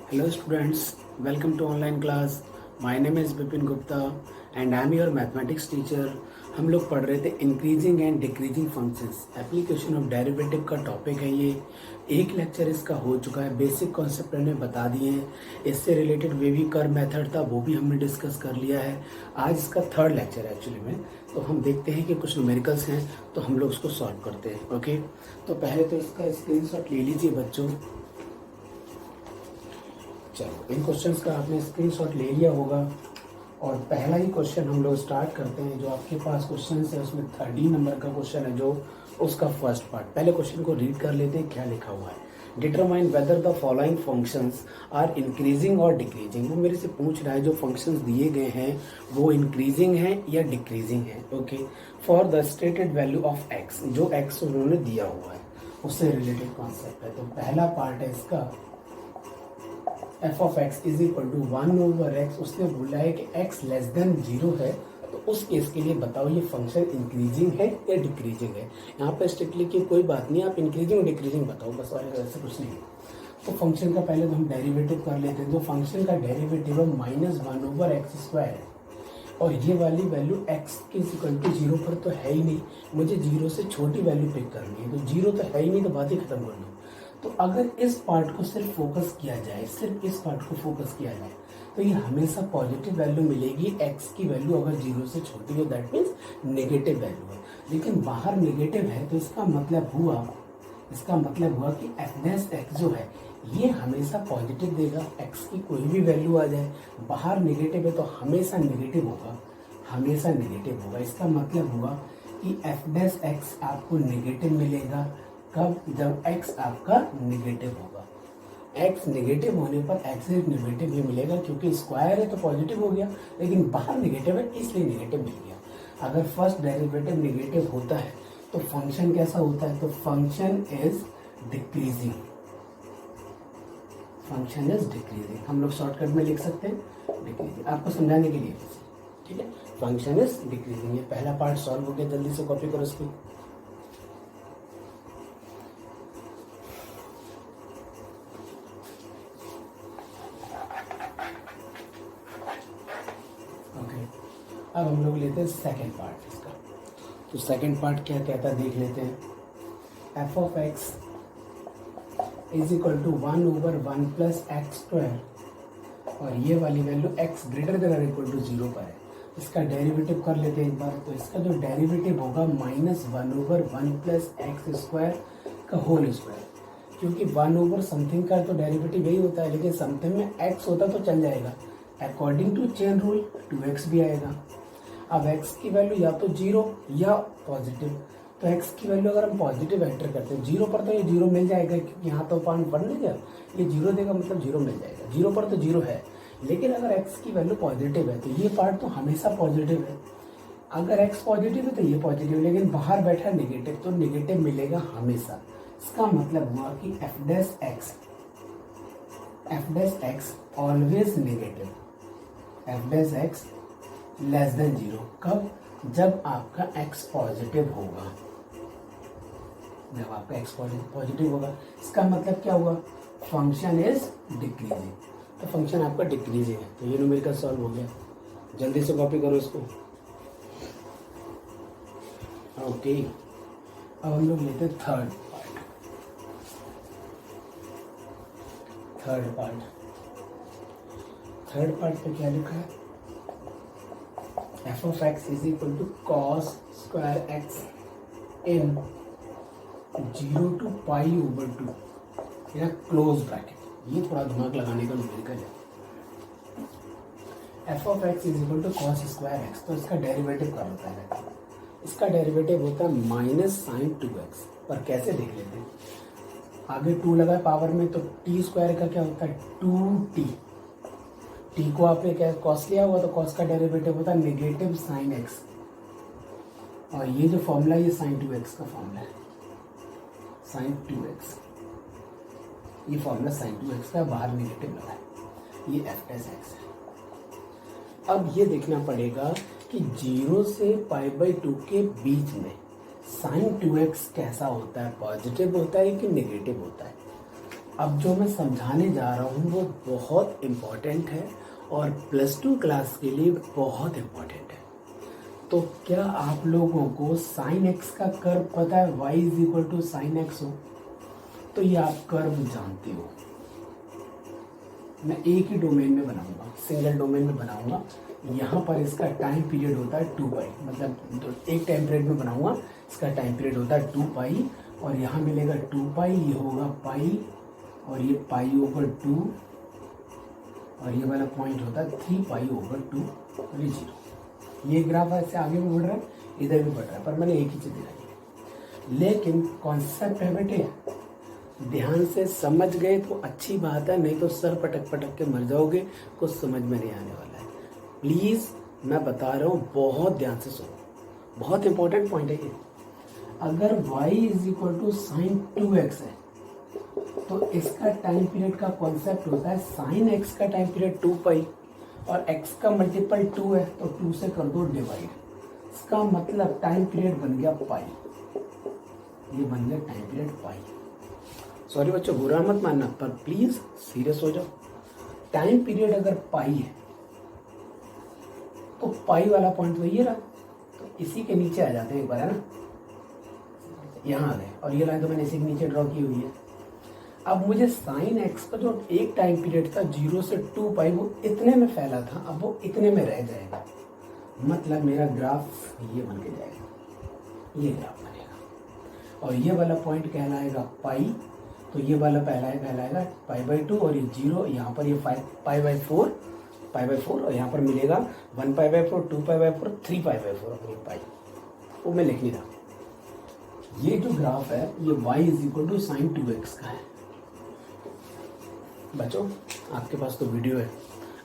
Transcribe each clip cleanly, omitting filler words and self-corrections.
Hello students, welcome to online class. My name is Bipin Gupta and I am your mathematics teacher. हम लोग पढ़ रहे थे increasing and decreasing functions. Application of derivative का topic है ये. एक लेक्चर इसका हो चुका है. बेसिक कॉन्सेप्ट हमने बता दिए हैं. इससे रिलेटेड वेवी कर्व मेथड था वो भी हमने डिस्कस कर लिया है. आज इसका थर्ड लेक्चर है एक्चुअली में. तो हम देखते हैं कि कुछ न्यूमेरिकल्स हैं तो हम लोग उसको सॉल्व करते हैं. ओके, तो पहले तो इसका स्क्रीनशॉट ले लीजिए बच्चों. चलो, इन क्वेश्चंस का आपने स्क्रीनशॉट ले लिया होगा और पहला ही क्वेश्चन हम लोग स्टार्ट करते हैं. जो आपके पास क्वेश्चन है उसमें 13 नंबर का क्वेश्चन है जो उसका फर्स्ट पार्ट. पहले क्वेश्चन को रीड कर लेते हैं क्या लिखा हुआ है. Determine whether the following functions are increasing और डिक्रीजिंग. वो मेरे से पूछ रहा है जो फंक्शंस दिए गए हैं वो इंक्रीजिंग है या डिक्रीजिंग है. Okay, for the stated value of x, जो एक्स उन्होंने दिया हुआ है उससे रिलेटेड कॉन्सेप्ट है. तो पहला पार्ट है इसका F of X is equal to 1/x. उसने बोला है कि x लेस देन 0 है. तो उस केस के लिए बताओ ये फंक्शन इंक्रीजिंग है या डिक्रीजिंग है. यहाँ पे स्ट्रिक्टली की कोई बात नहीं, आप इंक्रीजिंग और डिक्रीजिंग बताओ बस, और ऐसा कुछ नहीं. तो फंक्शन का पहले तो हम डेरिवेटिव कर लेते हैं. तो फंक्शन का डेरिवेटिव है -1/x² है और ये वाली वैल्यू x के इक्वल टू 0 पर तो है ही नहीं. मुझे 0 से छोटी वैल्यू पिक करनी है. तो 0 तो है ही नहीं तो बात ही खत्म कर दो. तो अगर इस पार्ट को सिर्फ फोकस किया जाए, सिर्फ इस पार्ट को फोकस किया जाए तो ये हमेशा पॉजिटिव वैल्यू मिलेगी. x की वैल्यू अगर 0 से छोटी है दैट मीन्स नेगेटिव वैल्यू है. लेकिन बाहर नेगेटिव है तो इसका मतलब हुआ कि f' जो है ये हमेशा पॉजिटिव देगा. x की कोई भी वैल्यू आ जाए, बाहर नेगेटिव है तो हमेशा नेगेटिव होगा. इसका मतलब हुआ कि f' आपको नेगेटिव मिलेगा. कब? जब x आपका नेगेटिव होगा. x नेगेटिव होने पर x नेगेटिव भी मिलेगा क्योंकि स्क्वायर है तो पॉजिटिव हो गया, लेकिन बाहर नेगेटिव है इसलिए नेगेटिव मिल गया. अगर फर्स्ट डेरिवेटिव नेगेटिव होता है तो फंक्शन कैसा होता है? तो फंक्शन इज डिक्रीजिंग. हम लोग शॉर्टकट में लिख सकते हैं डिक्रीजिंग, आपको समझाने के लिए. ठीक है, फंक्शन इज डिक्रीजिंग. ये पहला पार्ट सॉल्व हो गया. जल्दी से कॉपी करो इसको. अब हम लोग लेते हैं सेकेंड पार्ट इसका. तो सेकेंड पार्ट क्या कहता है देख लेते हैं. F of X is equal to 1/1 + x² और ये वाली वैल्यू x ग्रेटर देन और इक्वल टू 0 पर है. इसका डेरिवेटिव कर लेते हैं एक बार. तो इसका जो डेरिवेटिव होगा -1/1 + x² का होल स्क्वायर. क्योंकि 1 समथिंग का तो डेरिवेटिव यही होता है, लेकिन समथिंग में x होता तो चल जाएगा. According to chain rule 2x भी आएगा. अब x की वैल्यू या तो 0 या पॉजिटिव. तो x की वैल्यू अगर हम पॉजिटिव एंटर करते हैं 0 पर तो ये 0 मिल जाएगा क्योंकि यहाँ तो पॉइंट बढ़ नहीं गया. ये 0 देगा मतलब 0 मिल जाएगा. 0 पर तो 0 है, लेकिन अगर x की वैल्यू पॉजिटिव है तो ये पार्ट तो हमेशा पॉजिटिव है. अगर x पॉजिटिव है तो ये पॉजिटिव, लेकिन बाहर बैठा नेगेटिव तो नेगेटिव मिलेगा हमेशा. इसका मतलब हुआ कि f' always negative. f' less than 0. कब? जब आपका x पॉजिटिव होगा. इसका मतलब क्या हुआ? Function is decreasing. तो फंक्शन आपका डिक्रीजिंग है. तो ये न्यूमेरिकल सॉल्व हो गया. जल्दी से कॉपी करो इसको. ओके, अब हम लोग लेते हैं थर्ड पार्ट पे क्या लिखा है? F of X is equal to cos square X in 0 to π/2 या क्लोज ब्रैकेट. ये थोड़ा दिमाग लगाने का न्यूमेरिकल है. F of X is equal to cos square X. तो इसका डेरिवेटिव क्या होता है? इसका डेरिवेटिव होता है -sin 2x. पर कैसे देख लेते हैं. आगे 2 लगा है पावर में तो t स्क्वायर का क्या होता है? 2t. t को आपने क्या cos लिया हुआ तो cos का डेरिवेटिव होता है नेगेटिव sin x. और ये जो फॉर्मूला ये sin 2x का फॉर्मूला है. sin 2x ये फॉर्मूला sin 2x का बाहर नेगेटिव लगा है. ये f' है. अब ये देखना पड़ेगा कि 0 से π/2 के बीच में sin 2x कैसा होता है, पॉजिटिव होता है कि नेगेटिव होता है। अब जो मैं समझाने जा रहा हूँ वो बहुत इम्पोर्टेंट है और +2 क्लास के लिए बहुत इम्पोर्टेंट है। तो क्या आप लोगों को sin x का कर्व पता है? y = sin x हो तो ये आप कर्व जानते हो। मैं एक ही डोमेन में बनाऊंगा, सिंगल डोमेन में बनाऊंगा। यहाँ पर इसका टाइम पीरियड होता है 2 पाई, मतलब एक टाइम पीरियड में बनाऊंगा, इसका टाइम पीरियड होता है 2 पाई और यहाँ मिलेगा 2 पाई, ये होगा पाई और ये π/2 और ये वाला पॉइंट होता है 3 π/2 और ये 0। ये ग्राफ ऐसे आगे भी बढ़ रहा है, इधर भी बढ़ रहा है, पर मैंने एक ही चीज़ दिखाई है। लेकिन कॉन्सेप्ट है बेटे, ध्यान से समझ गए तो अच्छी बात है, नहीं तो सर पटक पटक के मर जाओगे, कुछ समझ में नहीं आने वाला है। प्लीज़ मैं बता रहा हूँ, बहुत ध्यान से सुनो, बहुत इंपॉर्टेंट पॉइंट है ये। अगर y = sin 2x है तो इसका टाइम पीरियड का कॉन्सेप्ट होता है sin x का टाइम पीरियड 2 पाई और x का मल्टीपल 2 है तो 2 से कर दो डिवाइड। इसका मतलब टाइम पीरियड बन गया पाई, ये बन गया टाइम पीरियड पाई। सॉरी बच्चों, बुरा मत मानना, पर प्लीज सीरियस हो जाओ। टाइम पीरियड अगर पाई है तो पाई वाला पॉइंट तो ये रहा, तो इसी के नीचे आ जाते हैं एक बार, है ना, यहाँ आ गए और ये लाइन तो मैंने इसी के नीचे ड्रॉ की हुई है। अब मुझे sin x का जो एक टाइम पीरियड था 0 से 2 पाई, वो इतने में फैला था, अब वो इतने में रह जाएगा, मतलब मेरा ग्राफ ये बन के जाएगा, ये ग्राफ बनेगा और ये वाला पॉइंट कहलाएगा पाई, तो ये वाला कहलाएगा π/2 और ये 0, यहाँ पर ये π/4 और यहाँ पर मिलेगा 1 π/4, 2 π/4, 3 π/4 और ये पाई, वो मैं लिख नहीं रहा। ये जो ग्राफ है ये y = sin 2x का है। बच्चों आपके पास तो वीडियो है,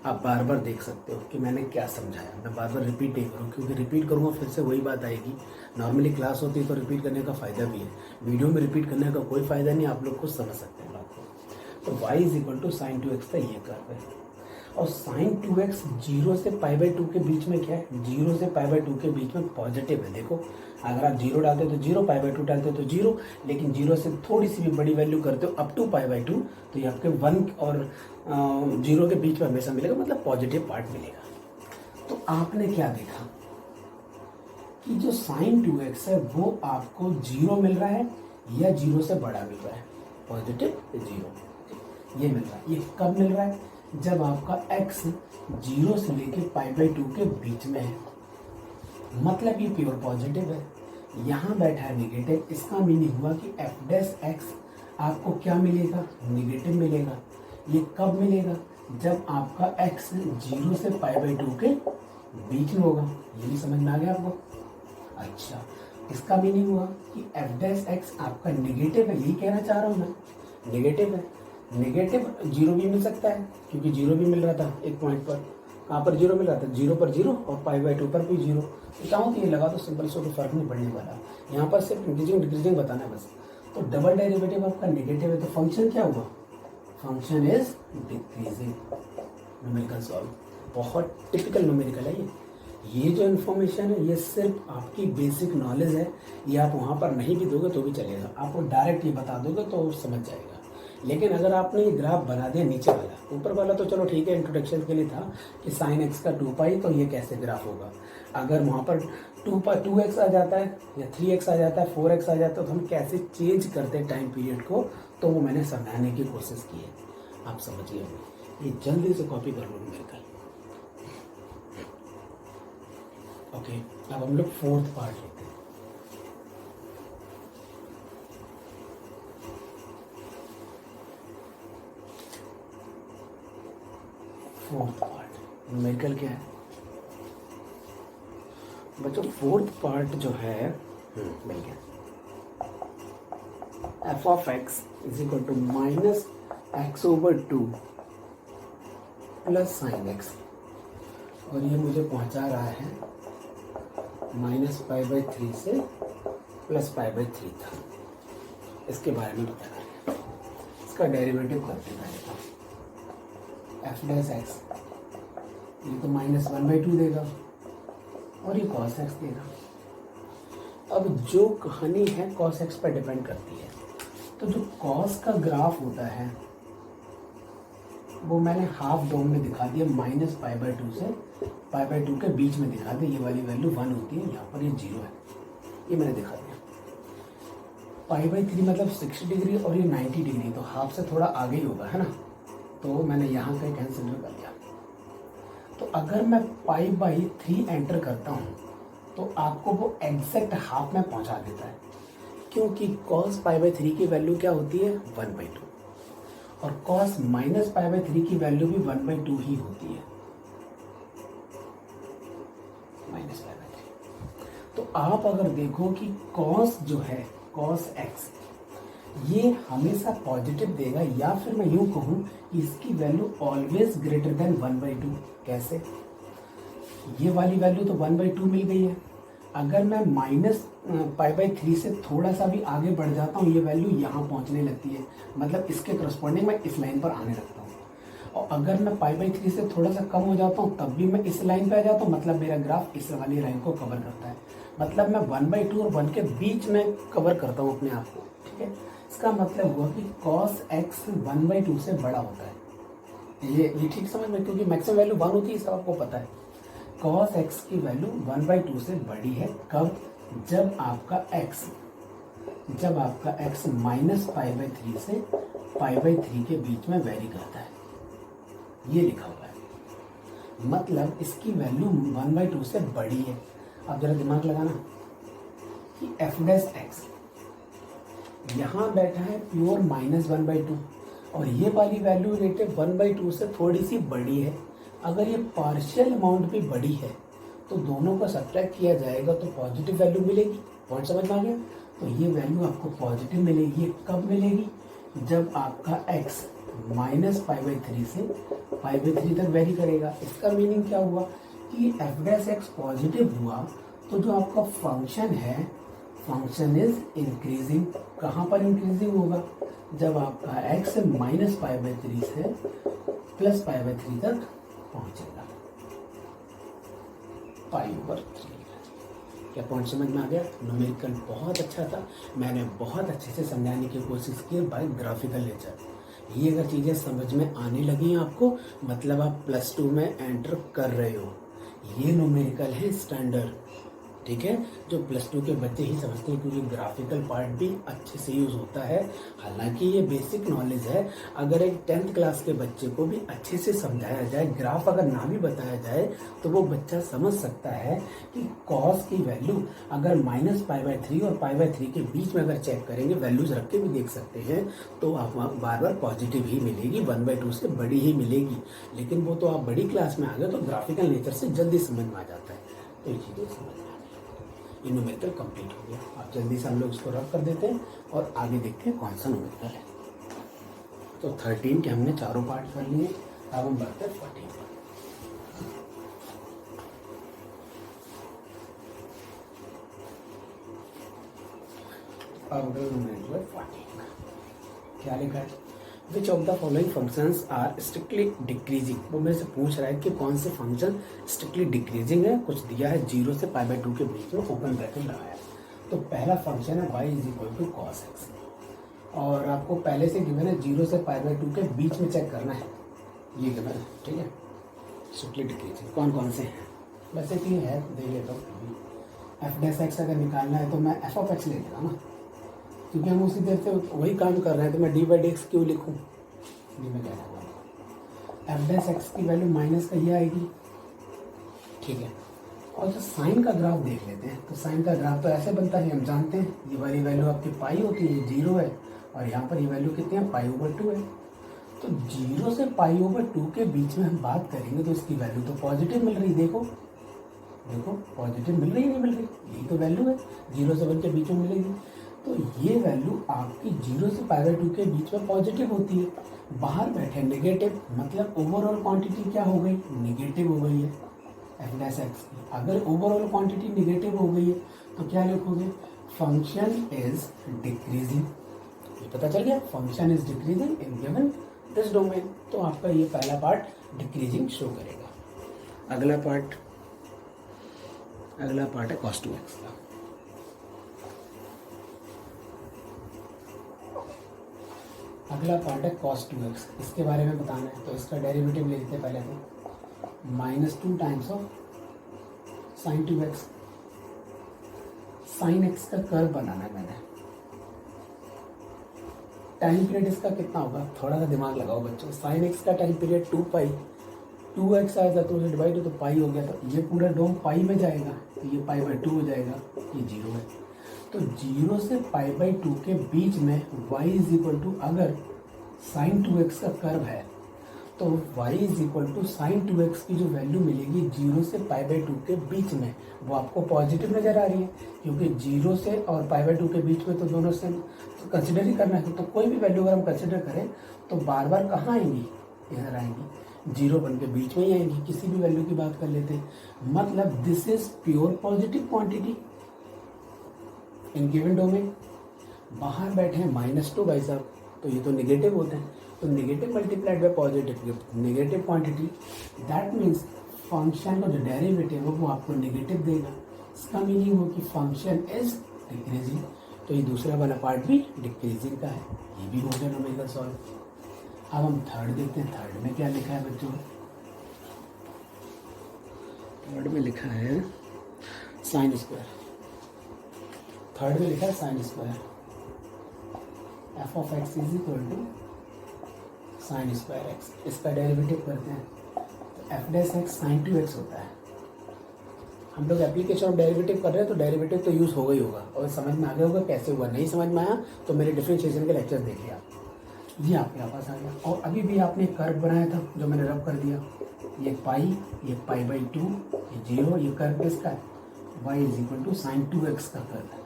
आप बार बार देख सकते हो कि मैंने क्या समझाया। मैं बार बार रिपीट नहीं करूँ, क्योंकि रिपीट करूँगा फिर से वही बात आएगी। नॉर्मली क्लास होती है तो रिपीट करने का फ़ायदा भी है, वीडियो में रिपीट करने का कोई फ़ायदा नहीं, आप लोग खुद समझ सकते हैं बात को। तो y = sin 2x का ये कर्व है और sin 2x 0 से π/2 के बीच में क्या है, 0 से π/2 के बीच में पॉजिटिव है। देखो अगर आप 0 डालते हो तो 0, π/2 डालते हो तो 0, लेकिन 0 से थोड़ी सी भी बड़ी वैल्यू करते हो अप टू π/2 तो ये आपके 1 और 0 के बीच में हमेशा मिलेगा, मतलब पॉजिटिव पार्ट मिलेगा। तो आपने क्या देखा कि जो sin 2x है वो आपको 0 मिल रहा है या 0 से बड़ा मिल रहा है, पॉजिटिव 0 ये मिल रहा है। ये कब मिल रहा है, जब आपका x 0 से लेके π/2 के बीच में है, मतलब ये प्योर पॉजिटिव है। यहाँ बैठा है निगेटिव, इसका मीनिंग हुआ कि f' आपको क्या मिलेगा, निगेटिव मिलेगा। ये कब मिलेगा, जब आपका x 0 से π/2 के बीच में होगा। ये भी समझ में आ गया आपको? अच्छा, इसका मीनिंग हुआ कि f' आपका निगेटिव है, यही कहना चाह रहा हूँ मैं, निगेटिव है। नेगेटिव 0 भी मिल सकता है, क्योंकि 0 भी मिल रहा था एक पॉइंट पर। कहाँ पर 0 मिल रहा था, 0 पर 0 और π/2 पर भी 0। तो चाहूँ तो ये लगा तो सिंपल से कोई फर्क नहीं पड़ने वाला। यहाँ पर सिर्फ इंक्रीजिंग डिक्रीजिंग बताना है बस। तो डबल डेरिवेटिव आपका नेगेटिव है तो फंक्शन क्या हुआ, function is decreasing. Numerical solve, बहुत टिपिकल न्यूमेरिकल है ये जो इन्फॉर्मेशन है ये सिर्फ आपकी बेसिक नॉलेज है। ये आप वहाँ पर नहीं भी दोगे तो भी चलेगा, आपको डायरेक्ट ये बता दोगे तो समझ जाएगा। लेकिन अगर आपने ये ग्राफ बना दिया नीचे वाला, ऊपर वाला तो चलो ठीक है इंट्रोडक्शन के लिए था कि sin x का 2 पाई, तो ये कैसे ग्राफ होगा। अगर वहाँ पर 2x आ जाता है या 3x आ जाता है, 4x आ जाता है, तो हम कैसे चेंज करते हैं टाइम पीरियड को, तो वो मैंने समझाने की कोशिश की है। आप समझिए, ये जल्दी से कॉपी कर लो मेरे कल। ओके, अब हम लोग 4th पार्ट लेते हैं। फोर्थ पार्ट न्यूमेरिकल क्या है बच्चों, 4th पार्ट जो है मिल गया। f(x) = -x/2 plus sin x, और ये मुझे पहुंचा रहा है -π/3 से +π/3 था। इसके बारे में बताना है, इसका डेरिवेटिव करते हैं। f'(x) ये तो -1/2 देगा और ये cos x देगा। अब जो कहानी है cos x पर डिपेंड करती है, तो जो कॉस का ग्राफ होता है वो मैंने हाफ डोम में दिखा दिया, -π/2 से π/2 के बीच में दिखा दिया। ये वाली वैल्यू 1 होती है, यहाँ पर ये 0 है, ये मैंने दिखा दिया। π/3 मतलब 60 डिग्री और ये 90 डिग्री, तो हाफ से थोड़ा आगे ही होगा, है ना। तो मैंने यहाँ का कंसिडर कर लिया। तो अगर मैं π/3 एंटर करता हूँ तो आपको वो एग्जैक्ट हाफ में पहुँचा देता है, क्योंकि cos π/3 की वैल्यू क्या होती है 1/2, और cos -π/3 की वैल्यू भी 1/2 ही होती है, -π/3। तो आप अगर देखो कि cos जो है cos x ये हमेशा पॉजिटिव देगा, या फिर मैं यूं कहूं कि इसकी वैल्यू ऑलवेज ग्रेटर देन 1/2। कैसे? ये वाली वैल्यू तो 1/2 मिल गई है, अगर मैं -π/3 से थोड़ा सा भी आगे बढ़ जाता हूँ ये वैल्यू यहाँ पहुँचने लगती है, मतलब इसके करस्पॉन्डिंग मैं इस लाइन पर आने लगता हूँ। और अगर मैं π/3 से थोड़ा सा कम हो जाता हूँ तब भी मैं इस लाइन पे आ जाता हूँ, मतलब मेरा ग्राफ इस वाली लाइन को कवर करता है, मतलब मैं 1/2 और 1 के बीच में कवर करता हूँ अपने आप को। ठीक है, इसका मतलब हुआ कि cos x 1/2 से बड़ा होता है। ये ठीक समझ में, क्योंकि मैक्सिमम वैल्यू 1 होती है, सब आपको पता है। cos x की वैल्यू 1/2 से बड़ी है, कब? जब आपका x -π/3 से π/3 के बीच में वेरी करता है, ये लिखा हुआ है, मतलब इसकी वैल्यू 1/2 से बड़ी है। अब जरा दिमाग लगाना कि f' यहाँ बैठा है प्योर -1/2 और ये वाली वैल्यू रिलेटिव 1/2 से थोड़ी सी बड़ी है। अगर ये पार्शियल अमाउंट भी बड़ी है तो दोनों को सब्ट्रैक्ट किया जाएगा तो पॉजिटिव वैल्यू मिलेगी। पॉइंट समझ में आ गया? तो ये वैल्यू आपको पॉजिटिव मिलेगी। ये कब मिलेगी? जब आपका x -π/3 से π/3 तक वेरी करेगा। इसका मीनिंग क्या हुआ कि f' पॉजिटिव हुआ तो जो आपका फंक्शन है, फंक्शन इज इंक्रीजिंग। कहाँ पर इंक्रीजिंग होगा? जब आपका x -π/3 से +π/3 तक पहुंचेगा, π/3। क्या पॉइंट समझ में आ गया? न्यूमेरिकल बहुत अच्छा था, मैंने बहुत अच्छे से समझाने की कोशिश की बाय ग्राफिकल नेचर। ये अगर चीज़ें समझ में आने लगी आपको, मतलब आप +2 में एंटर कर रहे हो। ये न्यूमेरिकल है स्टैंडर्ड, ठीक है, जो +2 के बच्चे ही समझते हैं, क्योंकि ग्राफिकल पार्ट भी अच्छे से यूज़ होता है। हालांकि ये बेसिक नॉलेज है, अगर एक 10th क्लास के बच्चे को भी अच्छे से समझाया जाए, ग्राफ अगर ना भी बताया जाए, तो वो बच्चा समझ सकता है कि कॉस की वैल्यू अगर -π/3 और π/3 के बीच में अगर चेक करेंगे, वैल्यूज रख के भी देख सकते हैं, तो आप बार बार पॉजिटिव ही मिलेगी, 1/2 से बड़ी ही मिलेगी। लेकिन वो तो आप बड़ी क्लास में आ गए तो ग्राफिकल नेचर से जल्दी समझ में आ जाता है। तो ये चीज़ें समझ में न्यूमेरिकल कंप्लीट हो गया। आप जल्दी से हम लोग इसको रख कर देते हैं और आगे देखते हैं कौन सा न्यूमेरिकल है। तो 13 के हमने चारों पार्ट कर लिए, अब हम बढ़ते हैं 14 पर। अब न्यूमेरिकल 14 क्या लिखा है? Which of the following functions are strictly decreasing. वो मेरे से पूछ रहा है कि कौन से फंक्शन स्ट्रिक्टली डिक्रीजिंग है। कुछ दिया है 0 से π/2 के बीच में, ओपन ब्रैकेट लगाया। तो पहला फंक्शन है y = cos x, और आपको पहले से गिवन है 0 से π/2 के बीच में चेक करना है, ये गिवन है, ठीक है। स्ट्रिक्टली डिक्रीजिंग कौन कौन से हैं? वैसे कि है, देख लेता हूँ। f' अगर निकालना है तो मैं f(x) ले लेगा ना, क्योंकि हम उसी देर से वही काम कर रहे हैं, तो मैं d/dx क्यों लिखूं? ये मैं कह रहा हूँ f' की वैल्यू माइनस का ये आएगी, ठीक है। और जो साइन का ग्राफ देख लेते हैं, तो साइन का ग्राफ तो ऐसे बनता है, हम जानते हैं ये वाली वैल्यू आपकी पाई होती है, 0 है, और यहाँ पर ये वैल्यू कितनी है? π/2 है। तो 0 से π/2 के बीच में हम बात करेंगे तो इसकी वैल्यू तो पॉजिटिव मिल रही। देखो देखो पॉजिटिव मिल रही है, नहीं मिल रही? यही तो वैल्यू है, 0 से 1 के बीच में मिलेगी। तो ये वैल्यू आपकी 0 से π/2 के बीच में पॉजिटिव होती है। बाहर बैठे नेगेटिव, मतलब ओवरऑल क्वांटिटी क्या हो गई? नेगेटिव हो गई है f' की। अगर ओवरऑल क्वांटिटी नेगेटिव हो गई है तो क्या लिखोगे? Function is decreasing. ये पता चल गया, function is decreasing in given this domain. तो आपका ये पहला पार्ट डिक्रीजिंग शो करेगा। अगला पार्ट है cos 2x का। अगला पार्ट है cos 2x, इसके बारे में बताना है। तो इसका डेरिवेटिव ले लेते हैं पहले तो -2 times of sin 2x। sin x का कर्व बनाना है मैंने। टाइम पीरियड इसका कितना होगा, थोड़ा सा दिमाग लगाओ बच्चों। sin x का टाइम पीरियड 2 2x आएगा तो उसे डिवाइड हो तो पाई हो गया, तो ये पूरा डोम पाई में जाएगा, तो ये पाई/2 हो जाएगा, ये 0 है। तो 0 से पाई/2 के बीच में y इज इक्वल टू, अगर sin 2x का कर्व है तो y is equal to sin 2x की जो वैल्यू मिलेगी 0 से पाई/2 के बीच में, वो आपको पॉजिटिव नज़र आ रही है, क्योंकि 0 से और पाई/2 के बीच में तो दोनों से तो कंसिडर ही करना है। तो कोई भी वैल्यू अगर हम कंसिडर करें तो बार बार कहाँ आएंगी, इधर आएंगी, 0 1 के बीच में ही आएंगी। किसी भी वैल्यू की बात कर लेते हैं, मतलब this is pure positive quantity in given domain. बाहर बैठे हैं -2 भाई साहब, तो ये तो नेगेटिव होते हैं, तो negative multiplied by positive negative quantity, that means function का जो डेरिवेटिव है वो आपको नेगेटिव देगा। इसका मीनिंग हो कि फंक्शन इज डिक्रीजिंग, तो ये दूसरा वाला पार्ट भी डिक्रीजिंग का है, ये भी हो गया नंबर सॉल्व। अब हम थर्ड देखते हैं, थर्ड में क्या लिखा है बच्चों। थर्ड में लिखा है साइन स्क्वायर, थर्ड में लिखा है sine square, F of X is equal to sine square X. इसका डेरिवेटिव करते हैं तो F dash x sign 2x होता है। हम लोग एप्लीकेशन ऑफ डेरिवेटिव कर रहे हैं तो डेरिवेटिव तो यूज़ होगा ही होगा, और समझ में आ गया होगा कैसे हुआ। नहीं समझ में आया तो मेरे डिफरेंशिएशन के लेक्चर देखिए आप, ये आपके पास आ गया। और अभी भी आपने कर्व बनाया था जो मैंने रब कर दिया, ये पाई, ये पाई/2, ये 0, ये कर्व किसका है, y is equal to sine 2x का कर्व है।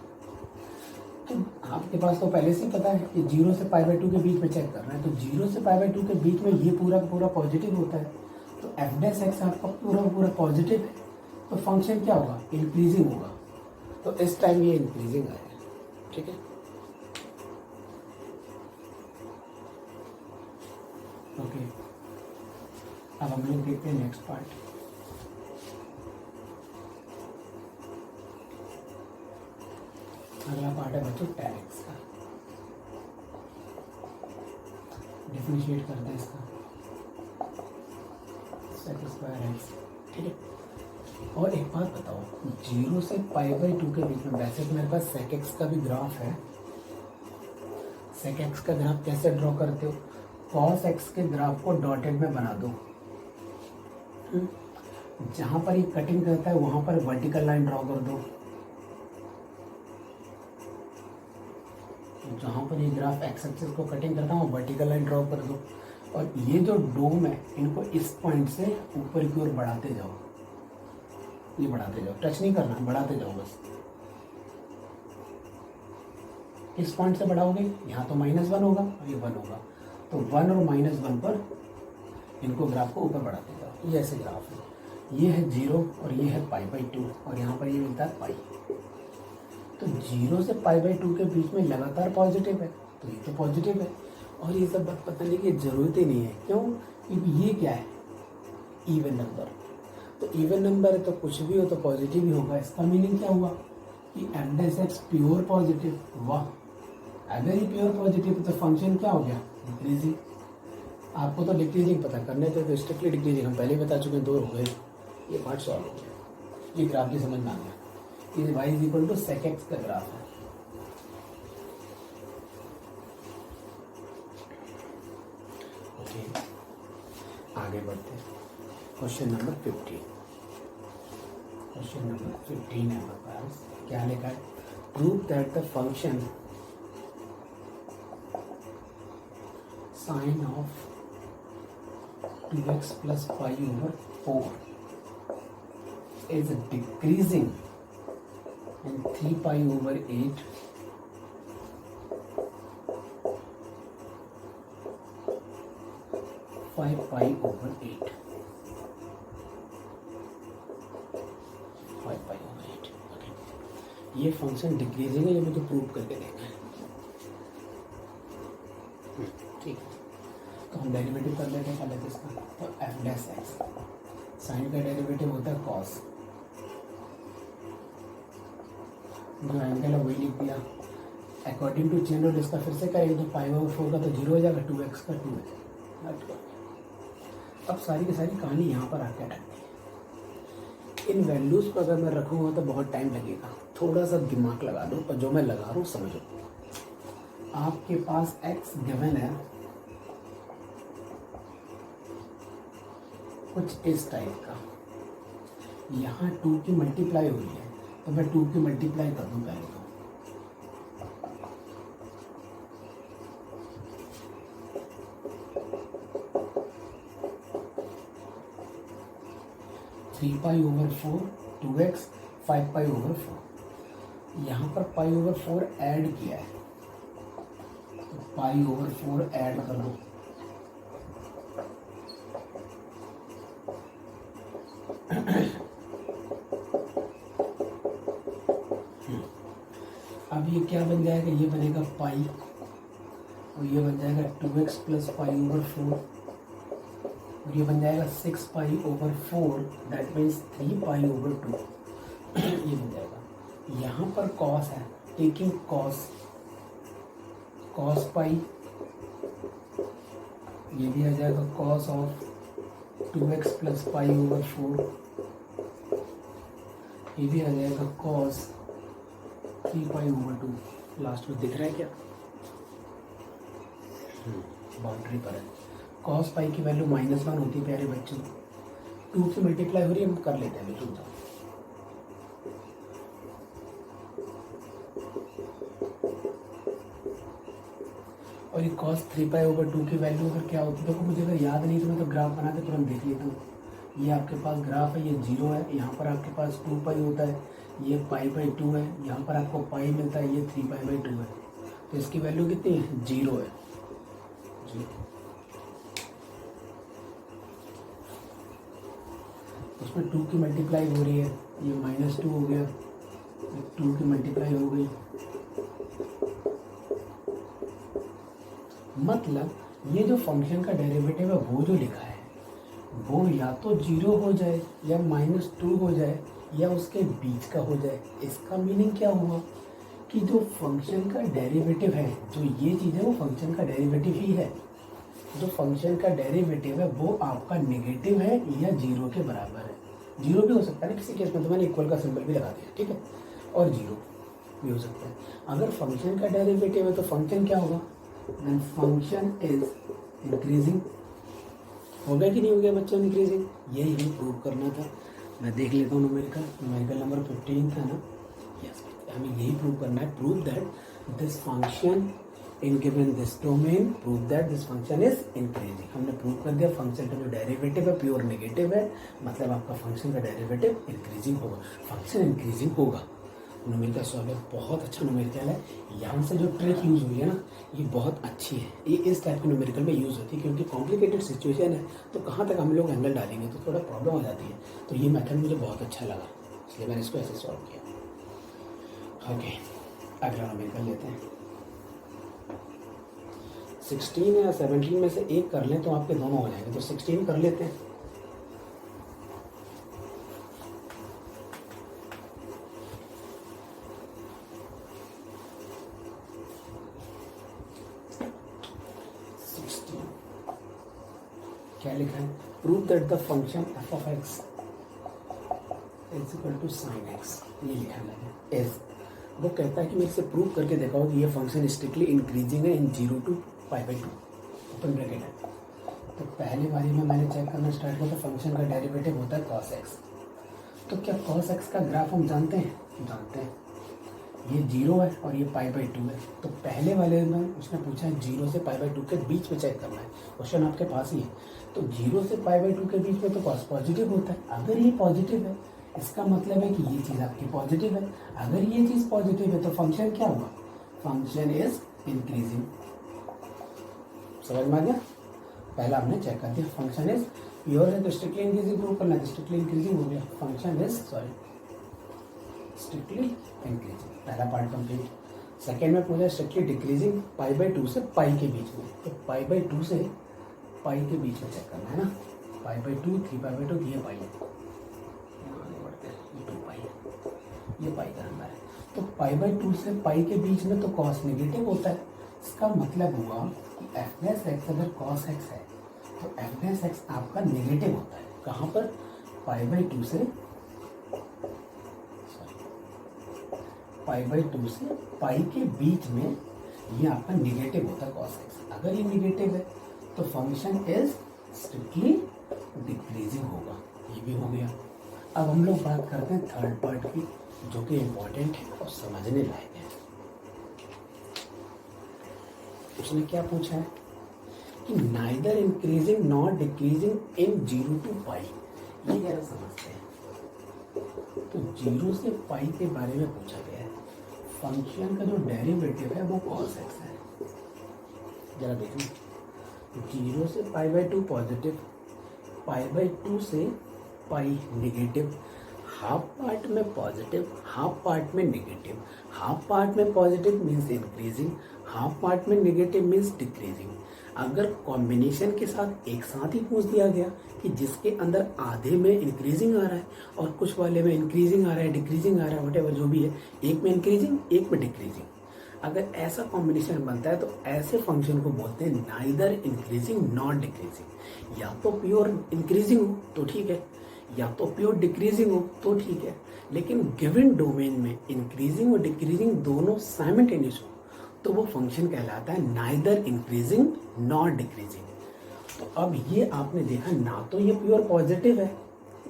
तो आपके पास तो पहले से ही पता है कि 0 से पाई/2 के बीच में चेक करना है, तो 0 से पाई/2 के बीच में ये पूरा का पूरा पॉजिटिव होता है, तो एफ डैश एक्स आपका पूरा पूरा पॉजिटिव है, तो फंक्शन क्या होगा, इंक्रीजिंग होगा। तो इस टाइम ये इंक्रीजिंग आएगा, ठीक है। ओके, अब हम लोग देखते हैं नेक्स्ट पार्ट। अगला पार्ट है बच्चों tan x का। डिफरेंशिएट करते हैं इसका, sec स्क्वायर x, ठीक है। और एक बात बताओ, 0 से पाई/2 के बीच में, वैसे तो मेरे पास sec x का भी ग्राफ है। sec x का ग्राफ कैसे ड्रॉ करते हो, cos x के ग्राफ को डॉटेड में बना दो, जहां पर ये कटिंग करता है वहां पर वर्टिकल लाइन ड्रॉ कर दो, जहाँ पर ये ग्राफ एक्स एक्सिस को कटिंग करता है वर्टिकल लाइन ड्रॉ कर दो, और ये जो डोम है इनको इस पॉइंट से ऊपर की ओर बढ़ाते जाओ, ये बढ़ाते जाओ, टच नहीं करना, बढ़ाते जाओ बस। इस पॉइंट से बढ़ाओगे, यहाँ तो -1 होगा और ये 1 होगा, तो 1 और -1 पर इनको ग्राफ को ऊपर बढ़ाते जाओ। ये ऐसे ग्राफ है, ये है 0 और ये है पाई/2, और यहाँ पर ये मिलता है पाई। तो 0 से पाई/2 के बीच में लगातार पॉजिटिव है, तो ये तो पॉजिटिव है। और ये सब बात पता नहीं कि जरूरत ही नहीं है, क्यों, क्योंकि ये क्या है, इवन नंबर। तो इवन नंबर है तो कुछ भी हो तो पॉजिटिव ही होगा। इसका मीनिंग क्या हुआ कि F dash x pure positive. वाह, अगर ये प्योर पॉजिटिव तो फंक्शन क्या हो गया, डिक्रीजिंग। आपको तो डिक्रीजिंग पता करने थे, तो स्ट्रिक्टली डिक्रीजिंग हम पहले ही बता चुके हैं, 2 हो गए, ये पार्ट सॉल्व हो गया। ये ग्राफ भी समझ में आ गया, ये y is equal to sec x का ग्राफ है। ओके, आगे बढ़ते हैं। क्वेश्चन नंबर 15, क्वेश्चन नंबर 15 है हमारे पास। क्या लिखा है, prove that the function sine of 2x plus pi over 4 is decreasing in 3 pi over 8 5 pi over 8 5 pi over 8। Okay, ये फंक्शन डिक्रीजिंग है, ये मुझे प्रूव करके देना है, ठीक है। तो हम डेरिवेटिव कर लेते हैं पहले इसका, तो एफ डैश एक्स, साइन का डेरिवेटिव होता है कॉस, जो एंगल है वही लिख दिया, अकॉर्डिंग टू चेन रूल इसका फिर से करेंगे तो पाई ओवर 4 का तो 0 हो जाएगा, 2x का 2 है। अब सारी की सारी कहानी यहाँ पर आके अटकती है। इन वैल्यूज़ को अगर मैं रखूँगा तो बहुत टाइम लगेगा, थोड़ा सा दिमाग लगा दो और जो मैं लगा रहा हूँ समझो। आपके पास x गिवन है कुछ इस टाइप का, यहाँ 2 की मल्टीप्लाई हो रही है तो मैं 2 की मल्टीप्लाई कर दूँ पहले तो। Three pi over 4 2x 5 pi over 4, यहाँ पर पाई ओवर 4 ऐड किया है तो पाई ओवर 4 ऐड कर दो। अब ये क्या बन जाएगा, ये बनेगा पाई और ये बन जाएगा 2x प्लस पाई ओवर 4 और ये बन जाएगा 6 pi over 4, that means 3 pi over 2 ये बन जाएगा। यहाँ पर कॉस है, टेकिंग कॉस पाई, ये भी आ जाएगा cos of 2x plus pi over 4, ये भी आ जाएगा कॉस 3 पाई ओवर 2। लास्ट में दिख रहा है क्या, बाउंड्री पर है। कॉस पाई की वैल्यू -1 होती है प्यारे बच्चों, 2 की मल्टीप्लाई हो रही है, हम कर लेते हैं बिल्कुल। और ये कॉस 3 पाई ओवर 2 की वैल्यू अगर क्या होती है, देखो मुझे अगर याद नहीं तो मैं तो ग्राफ बना के तुरंत देख लेता हूँ। ये आपके पास ग्राफ है, ये 0 है, यहाँ पर आपके पास 2 पाई होता है, ये पाई बाई 2 है, यहाँ पर आपको पाई मिलता है, ये 3 पाई बाई 2 है, तो इसकी वैल्यू कितनी है, 0 है। उसमें 2 की मल्टीप्लाई हो रही है, ये -2 हो गया, 2 की मल्टीप्लाई हो गई, मतलब ये जो फंक्शन का डेरिवेटिव है वो जो लिखा है वो या तो 0 हो जाए या -2 हो जाए या उसके बीच का हो जाए। इसका मीनिंग क्या हुआ कि जो फंक्शन का डेरिवेटिव है, जो ये चीज़ है वो फंक्शन का डेरिवेटिव ही है। जो फंक्शन का डेरिवेटिव है वो आपका नेगेटिव है या 0 के बराबर है। 0 भी हो सकता है ना किसी केस में, तो मैंने इक्वल का सिंबल भी लगा दिया, ठीक है, और 0 भी हो सकता है। अगर फंक्शन का डेरिवेटिव है तो फंक्शन क्या होगा, देन फंक्शन इज इंक्रीजिंग। हो गया कि नहीं हो गया बच्चों इंक्रीजिंग, यही प्रूव करना था। मैं देख लेता हूँ न्यूमेरिकल नंबर 15 था ना, यस, हमें यही प्रूव करना है। Prove that this function in given this domain, prove that this function is increasing. हमने प्रूव कर दिया फंक्शन का जो डेरिवेटिव है प्योर नेगेटिव है, मतलब आपका फंक्शन का डेरिवेटिव इंक्रीजिंग होगा, फंक्शन इंक्रीजिंग होगा। न्यूमेरिकल सॉल्व है, बहुत अच्छा न्यूमेरिकल है। यहाँ से जो ट्रिक यूज़ हुई है ना, ये बहुत अच्छी है। ये इस टाइप के न्यूमेरिकल में यूज़ होती है क्योंकि कॉम्प्लिकेटेड सिचुएशन है, तो कहाँ तक हम लोग एंगल डालेंगे तो थोड़ा प्रॉब्लम हो जाती है। तो ये मेथड मुझे बहुत अच्छा लगा, इसलिए मैंने इसको ऐसे सॉल्व किया। ओके, अगला न्यूमेरिकल लेते हैं। 16 या 17 में से एक कर लें तो आपके दोनों हो जाएंगे, तो 16 कर लेते हैं। क्या लिखा है, prove that the function f of x is equal to sin x, ये लिखा है एज। वो कहता है कि मेरे से प्रूव करके दिखाओ कि ये फंक्शन स्ट्रिक्टली इंक्रीजिंग है इन 0 to π/2, ओपन ब्रैकेट है। तो पहले बारी में मैंने चेक करना स्टार्ट किया तो फंक्शन का डेरिवेटिव होता है cos x। तो क्या cos x का ग्राफ हम जानते हैं, जानते हैं, ये 0 है और ये π/2 है। तो पहले वाले में उसने पूछा है 0 से π/2 के बीच में चेक करना है, क्वेश्चन आपके पास ही है। तो 0 से π/2 के बीच में तो cos पॉजिटिव होता है। अगर ये पॉजिटिव है इसका मतलब है कि ये चीज़ आपकी पॉजिटिव है। अगर ये चीज़ पॉजिटिव है तो फंक्शन क्या होगा, फंक्शन इज इंक्रीजिंग। समझ में आ गया, पहला हमने चेक कर दिया फंक्शन इज प्योर है तो स्ट्रिक्टली इंक्रीजिंग प्रूव करना है, स्ट्रिक्टली इंक्रीजिंग हो गया, फंक्शन इज स्ट्रिक्टली इंक्रीजिंग, पहला पार्ट कंप्लीट। सेकेंड में पूछा स्ट्रिक्टली डिक्रीजिंग π/2 से पाई के बीच में, तो π/2 से पाई के बीच में चेक करना है ना, π/2 3π/2 ये पाई है, आगे बढ़ते हैं, ये 2 पाई है, ये पाई का नंबर है। तो π/2 से पाई के बीच में तो कॉस नेगेटिव होता है। इसका मतलब हुआ कि एफ डैश एक्स अगर कॉस एक्स है तो एफ डैश एक्स आपका नेगेटिव होता है। कहाँ पर? π/2 से पाई के बीच में ये आपका नेगेटिव होता है कॉस एक्स। अगर ये नेगेटिव है तो फंक्शन इज स्ट्रिक्टली डिक्रीजिंग होगा। ये भी हो गया। अब हम लोग बात करते हैं थर्ड पार्ट की, जो कि इम्पोर्टेंट है और समझने लायक है। उसने क्या पूछा है कि neither increasing not decreasing in 0 to पाई। ये क्या समझते हैं? तो 0 से पाई के बारे में पूछा गया है। फंक्शन का जो डेरिवेटिव है वो कॉस एक्स है। जरा देखिए, 0 से π/2 पॉजिटिव, π/2 से पाई नेगेटिव, हाफ पार्ट में पॉजिटिव, हाफ पार्ट में नेगेटिव। हाफ पार्ट में positive means increasing, half part में नेगेटिव मीन्स डिक्रीजिंग। अगर कॉम्बिनेशन के साथ एक साथ ही पूछ दिया गया कि जिसके अंदर आधे में इंक्रीजिंग आ रहा है और कुछ वाले में इंक्रीजिंग आ रहा है, डिक्रीजिंग आ रहा है, व्हाटएवर जो भी है, एक में इंक्रीजिंग एक में डिक्रीजिंग, अगर ऐसा कॉम्बिनेशन बनता है तो ऐसे फंक्शन को बोलते हैं नाइदर इंक्रीजिंग नॉट डिक्रीजिंग। या तो प्योर इंक्रीजिंग हो तो ठीक है, या तो प्योर डिक्रीजिंग हो तो ठीक है, लेकिन गिवन डोमेन में इंक्रीजिंग और डिक्रीजिंग दोनों साइमल्टेनियस हो तो वो फंक्शन कहलाता है नाइदर इंक्रीजिंग नॉट डिक्रीजिंग। तो अब ये आपने देखा, ना तो ये प्योर पॉजिटिव है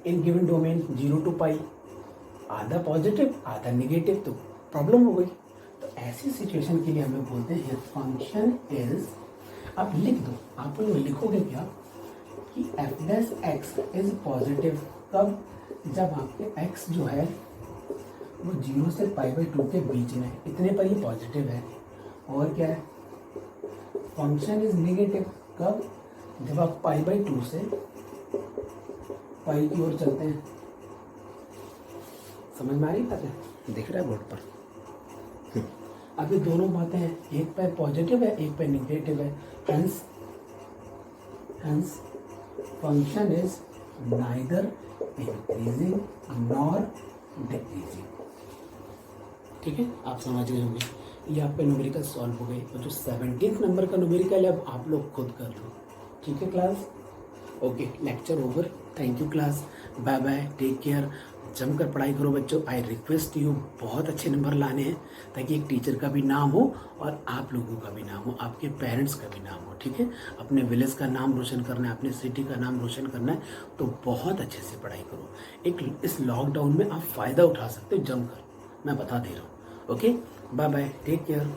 इन गिवन डोमेन 0 to पाई, आधा पॉजिटिव आधा नेगेटिव, तो प्रॉब्लम हो गई। तो ऐसी सिचुएशन के लिए हमें बोलते हैं फंक्शन इज, आप लिख दो, आप लोग लिखोगे क्या कि F dash x is positive. कब? जब आपके एक्स जो है वो 0 से π/2 के बीच में, इतने पर ही पॉजिटिव है। और क्या है? Function is negative. कब? जब आप π/2 से पाई की ओर चलते हैं। समझ में आ रही बात है? दिख रहा है बोर्ड पर? अब ये दोनों बातें हैं, एक पे पॉजिटिव है एक पे नेगेटिव है, hence function is neither increasing nor decreasing. ठीक है, आप समझ गए होंगे। ये आपका न्यूमेरिकल सॉल्व हो गए, और जो 17 नंबर का न्यूमेरिकल है अब आप लोग खुद कर लो। ठीक है class? Okay, lecture over. Thank you class, bye bye, take care. जमकर पढ़ाई करो बच्चों। आई रिक्वेस्ट यू, बहुत अच्छे नंबर लाने हैं ताकि एक टीचर का भी नाम हो और आप लोगों का भी नाम हो, आपके पेरेंट्स का भी नाम हो। ठीक है, अपने विलेज का नाम रोशन करना है, अपने सिटी का नाम रोशन करना है, तो बहुत अच्छे से पढ़ाई करो। एक इस लॉकडाउन में आप फ़ायदा उठा सकते हो जमकर, मैं बता दे रहा हूँ। Okay, bye bye, take care.